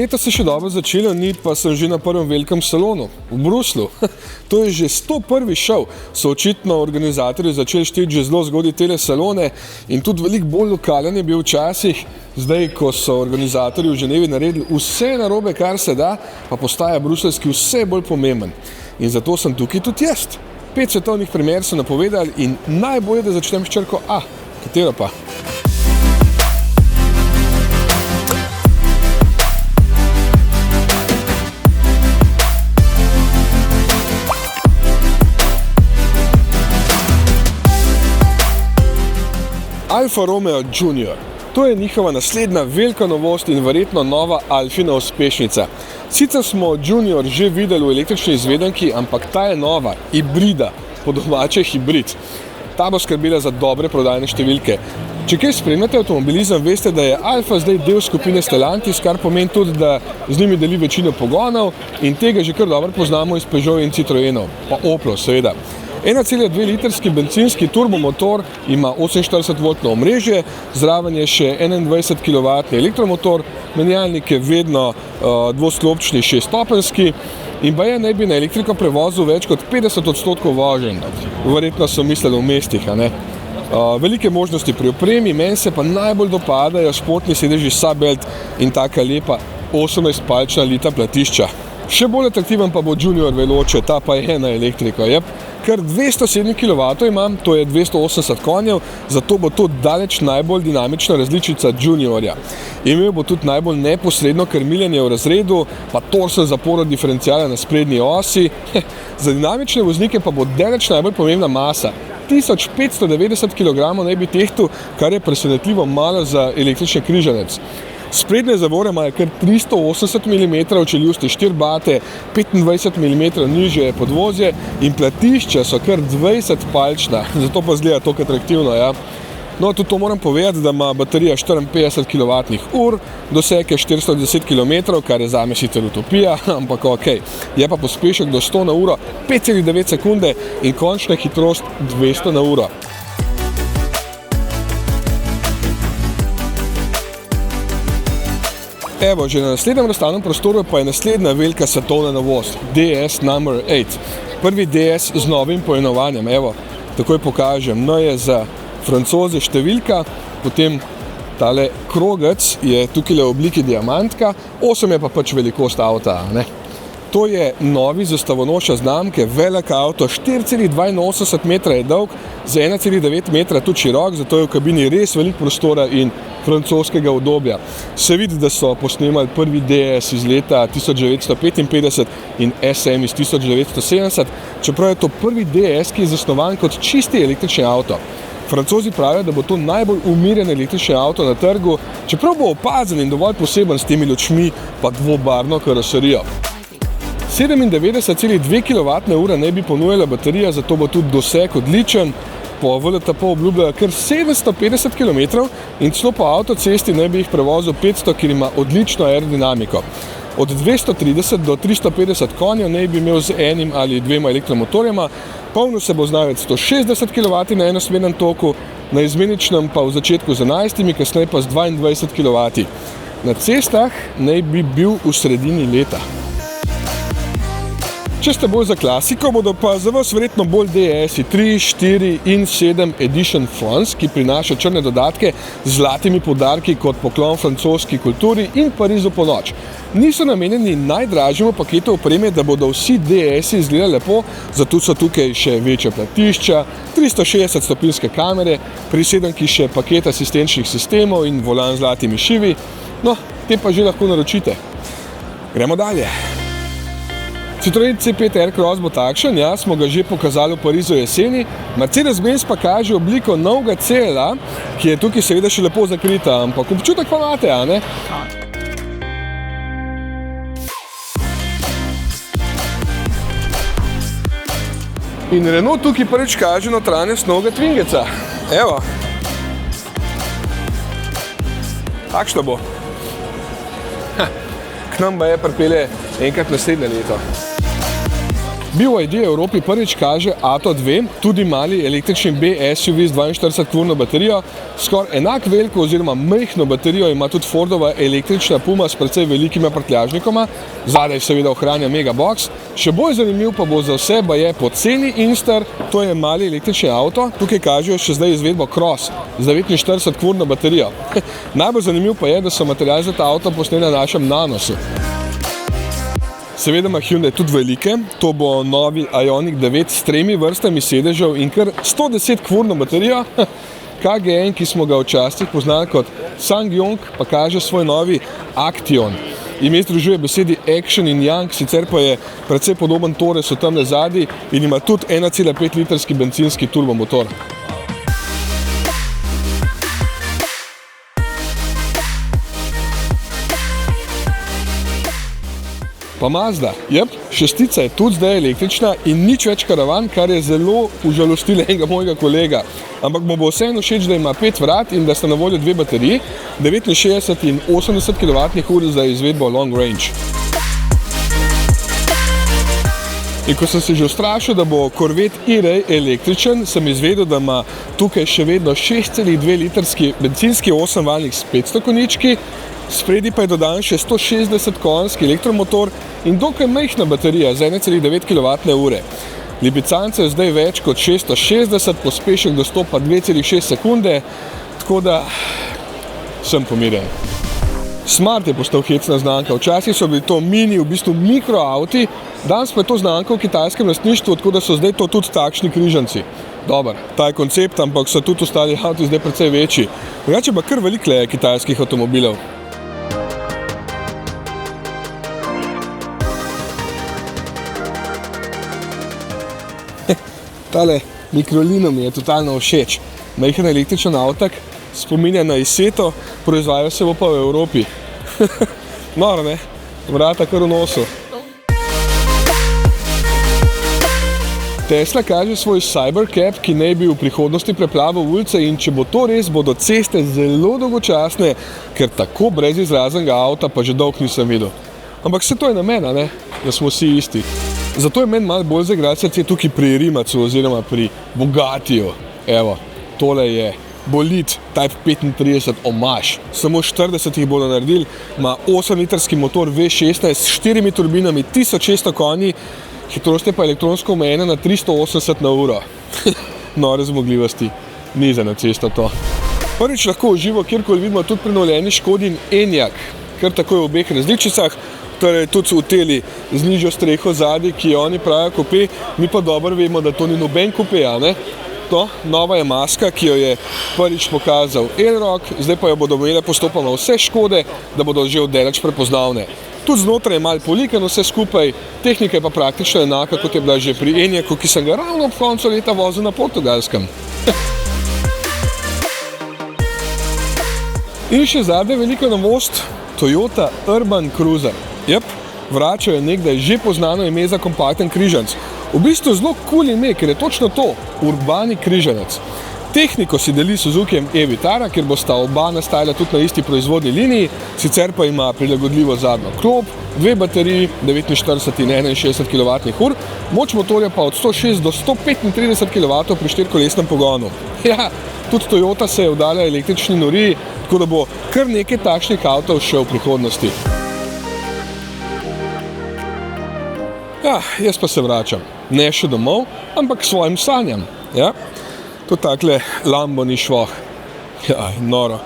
Leto se še dobro začelo, ni pa sem že na prvem velikem salonu v Bruslu. To je že 101. šov, so očitno organizatorji začeli šteti že zelo zgodaj tele salone in tudi veliko bolj lokalen je bil včasih. Zdaj, ko so organizatorji v Ženevi naredili vse narobe, kar se da, pa postaja bruseljski vse bolj pomemben. In zato sem tukaj tudi jaz. 5 svetovnih premier so napovedali in najbolje, da začnem s črko A. Katero pa? Alfa Romeo Junior. To je njihova naslednja velika novost in verjetno nova Alfina uspešnica. Sicer smo Junior že videli v električni izvedenki, ampak ta je nova, hibrida, po domače hibrid. Ta bo skrbela za dobre prodajne številke. Če kaj spremljate avtomobilizem, veste, da je Alfa zdaj del skupine Stellantis, kar pomeni tudi, da z njimi deli večino pogonov in tega že kar dobro poznamo iz Peugeot in Citroenov, pa Opel seveda. 1,2 litrski bencinski turbomotor ima 48-voltno omrežje, zraven je še 21 kW elektromotor, menjalnik je vedno dvosklopčni 6-stopenjski in baje naj bi na elektriko prevozil več kot 50% voženj. Verjetno so mislili v mestih, a ne? Velike možnosti pri opremi, meni se pa najbolj dopadajo športni sedeži Sabelt in taka lepa 18-palčna lita platišča. Še bolj atraktiven pa bo Junior Veloce, ta pa je na elektriko. Kar 207 kW imam, to je 280 konjev, zato bo to daleč najbolj dinamična različica Juniorja. Imel bo tudi najbolj neposredno krmiljenje v razredu, pa torsen zaporo diferenciala na sprednji osi. Za dinamične voznike pa bo daleč najbolj pomembna masa. 1590 kg naj bi tehtal, kar je presenetljivo malo za električni križanec. Sprednje zavore imajo kar 380 mm čeljusti, 4 bate, 25 mm nižje podvozje in platišča so kar 20-palčna, zato pa zgleda toliko atraktivno, ja. No, tudi to moram povedati, da ima baterija 54 kWh, doseg je 410 km, kar je zame sicer utopija, ampak okej. Je pa pospešek do 100 na uro 5,9 sekunde in končna hitrost 200 na uro. Evo, že na naslednjem razstavnem prostoru pa je naslednja velika svetovna novost, DS number 8. Prvi DS z novim poimenovanjem, evo, takoj pokažem. No je za Francoze številka, potem tale krogec je tukaj v obliki diamantka, 8 je pa pač velikost avta, ne. To je novi zastavonoša znamke, velik avto, 4,82 metra je dolg, za 1,9 metra tudi širok, zato je v kabini res veliko prostora in francoskega udobja. Se vidi, da so posnemali prvi DS iz leta 1955 in SM iz 1970, čeprav je to prvi DS, ki je zasnovan kot čisti električni avto. Francozi pravijo, da bo to najbolj umirjen električni avto na trgu, čeprav bo opazen in dovolj poseben s temi lučmi pa dvobarvno karoserijo. 97,2 kWh naj bi ponujala baterija, zato bo tudi doseg odličen. Po VLTP obljubljajo kar 750 km in celo po avtocesti naj bi jih prevozil 500, ker ima odlično aerodinamiko. Od 230 do 350 konjev naj bi imel z enim ali dvema elektromotorjema, polnil se bo znavec 160 kW na enosmernem toku, na izmeničnem pa v začetku z 11, kasneje pa z 22 kW. Na cestah naj bi bil v sredini leta. Če ste bolj za klasiko, bodo pa za vas verjetno bolj DS-i 3, 4 in 7 Edition France, ki prinaša črne dodatke z zlatimi poudarki kot poklon francoski kulturi in Parizu po noč. Niso namenjeni najdražjemu paketu opreme, da bodo vsi DS-i izgledali lepo, zato so tukaj še večja platišča, 360-stopinjske kamere, pri 7 še paket asistenčnih sistemov in volan z zlatimi šivi. No, te pa že lahko naročite. Gremo dalje. Citroen C5 Aircross bo takšen, ja, smo ga že pokazali v Parizu jeseni. Mercedes-Benz pa kaže obliko novega CLA, ki je tukaj seveda še lepo zakrita, ampak občutek pa imate, a ne? In Renault tukaj prvič kaže notranjost novega Twingeca. Evo. Takšno bo. K nam pa je pripelje enkrat naslednje leto. BYD v Evropi prvič kaže Atto 2, tudi mali električni B SUV z 42-kurno baterijo, skoraj enak veliko oziroma majhno baterijo ima tudi Fordova električna Puma s precej velikima prtljažnikoma, zadaj seveda ohranja Megabox. Še bolj zanimiv pa bo za vse baje poceni Instar, to je mali električni avto, tukaj kažejo še zdaj izvedbo Cross z 49-kurno baterijo. Najbolj zanimiv pa je, da so materiali za ta avto posneli na našem Nanosu. Seveda ima Hyundai tudi velike, to bo novi Ioniq 9 s 3 vrstami sedežev in kar 110-kurno baterijo. KGN, ki smo ga včasih poznali kot SsangYong, pa kaže svoj novi Action. Ime združuje besedi Action in Young, sicer pa je precej podoben Touresu tamle zadaj in ima tudi 1,5 litrski bencinski turbomotor. Pa Mazda, šestica je tudi zdaj električna in nič več karavan, kar je zelo užalostilo enega mojega kolega. Ampak mu bo vseeno všeč, da ima 5 vrat in da sta na voljo 2 bateriji, 69 in 80 kWh za izvedbo long range. In ko sem se že ustrašil, da bo Corvette E-Ray električen, sem izvedel, da ima tukaj še vedno 6,2 litrski bencinski 8-valjnik s 500 konjički, spredi pa je dodan še 160 konjski elektromotor in dokaj majhna baterija za 1,9 kWh. Lipicanca je zdaj več kot 660, pospešek dostopa 2,6 sekunde, tako da sem pomirjen. Smart je postal hecna znamka, včasih so bili to mini, v bistvu mikroavti, danes pa je to znamka v kitajskem lastništvu, tako da so zdaj to tudi takšni križanci. Dobar, ta je koncept, ampak so tudi ostali avti zdaj precej večji. Drugače pa kar veliko je kitajskih avtomobilov. Tale Microlino mi je totalno všeč. Majhen električen avtak, spominja na Iseto, proizvajajo se bo pa v Evropi. Noro, ne? Vrata kar v nosu. Tesla kaže svoj Cybercab, ki naj bi v prihodnosti preplavil ulice in če bo to res, bodo ceste zelo dolgočasne, ker tako brezizraznega avta pa že dolgo nisem videl. Ampak vse to je namen, ne? Da smo vsi isti. Zato je meni malo bolj zaigrati srce tukaj pri Rimacu oziroma pri Bugattiju. Evo, tole je Bolid Type 35 Homage. Samo 40 jih bodo naredili, ima 8-litrski motor V16 s 4 turbinami, 1600 konji, hitrost je pa elektronsko omejena na 380 na uro. Nore zmogljivosti, ni za na cesto to. Prvič lahko v živo kjerkoli vidimo tudi prenovljeni Škodin Enyaq, kar takoj v obeh različicah, torej tudi v teli z nižjo streho zadaj, ki jo oni pravijo kupe, mi pa dobro vemo, da to ni noben kupe, ne? To, nova je maska, ki jo je prvič pokazal Elrock, zdaj pa jo bodo imele postopoma vse Škode, da bodo že oddaleč prepoznavne. Tudi znotraj je malo polikano vse skupaj, tehnika je pa praktično enaka, kot je bila že pri Enyaqu, ki sem ga ravno ob koncu leta vozil na Portugalskem. In še zadnja velika novost, Toyota Urban Cruiser. Vračajo nekdaj že poznano ime za kompakten križanec. V bistvu zelo cool ime, ker je točno to, urbani križanec. Tehniko si deli s Suzukijem e-Vitara, kjer bosta oba nastajala tudi na isti proizvodni liniji, sicer pa ima prilagodljivo zadnjo klop, 2 bateriji, 49 in 61 kWh, moč motorja pa od 106 do 135 kW pri 4-kolesnem pogonu. Ja, tudi Toyota se je vdala električni noriji, tako da bo kar nekaj takšnih avtov še v prihodnosti. Ja, jaz pa se vračam. Ne še domov, ampak k svojim sanjam. Ja? To takle Lambo ni švoh. Ja, noro.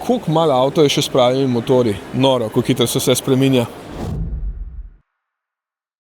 Koliko malo avto je še s pravimi motori. Noro, kako hitro se vse spreminja.